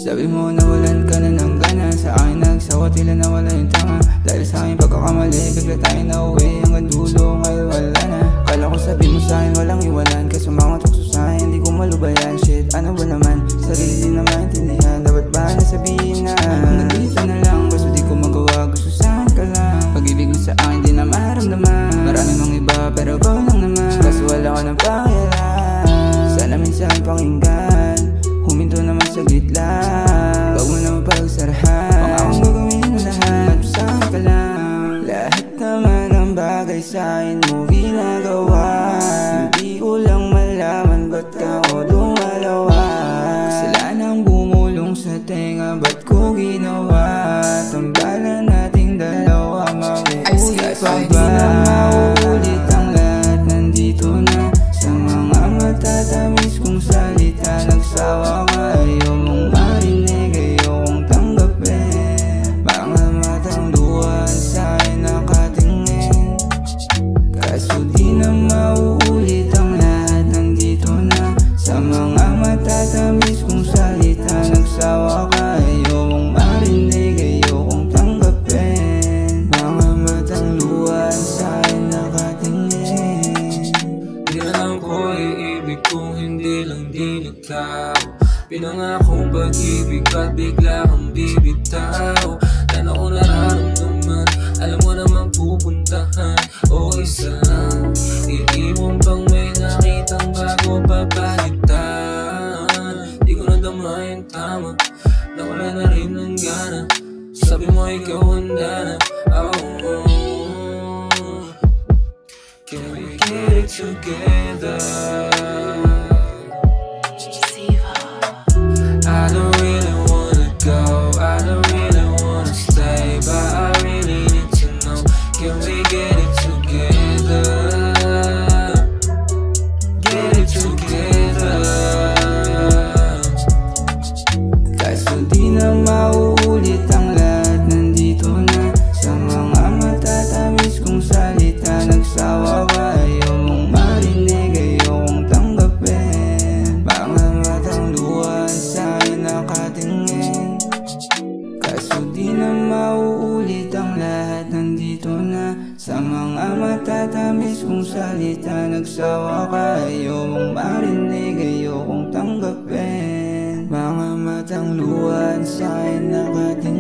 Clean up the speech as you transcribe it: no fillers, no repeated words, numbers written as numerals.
Sabi mo nawalan ka na ng gana, sa akin nagsawa tila nawala yung tama. Dahil sa aking pagkakamali, bigla tayo nauwi hanggang dulo, ngayon wala na. Kala ko sabi mo sa'kin walang iwanan, kaso mga tukso sa'kin hindi ko malubayan. Shit, ano ba naman, sarili din na maintindihan, dapat ba nasabihin na nandito na lang, kaso di ko magawa, gusto sa'kin ka lang. Pag-ibig mo sa akin di na maramdaman, marami mang iba pero ikaw lang naman, kaso wala ko ng pakialam. Sana minsan pakinggan, huminto naman saglit lang, wag mo naman pagsarahan. Pangakong gagawin mo lahat, saan ka lang. Lahat naman ang bagay sa'kin mo ginagawa, hindi ko lang malaman ba't ako dumalawa. Kasalanang bumulong sa tenga, ba't ko ginawa? Tambalan nating dalawa, mauulit pa ba? Mauulit ang lahat, nandito na sa mga matatamis kong salita. Nagsawa ka, ayaw mong marinig, ayaw kong tanggapin. Mga matang luha sa'kin nakatingin, kaso di na mauulit ang lahat, nandito na sa mga matatamis kong salita. Nagsawa ka, ayaw mong marinig, ayaw kong tanggapin. Mga matang luha sa'kin nakatingin. Di alam ko iibig kung hindi lang din ikaw. Pinangakong pag-ibig at bigla kang bibitaw. Tan ako nararamdaman, alam mo naman pupuntahan. O isa lang, iiwan bang may nakitang bago papalitan? Di ko nadama yung tama, nawala na rin ng gana. Sabi mo ikaw handa na, can we get it together? I don't really wanna go, I don't really wanna stay, but I really need to know, can we get it together? Get it together. Kaso di na mauulit ang lahat, nandito na sa mga matatamis kong salita. Nagsawa ka, ayaw mong marinig, ayaw kong tanggapin. Mga matang luha sa'kin nakatingin, kaso di na mauulit ang lahat, nandito na sa mga matatamis kong salita. Nagsawa ka, ayaw mong marinig, ayaw kong tanggapin. Mga matang luha sa'kin nakatingin.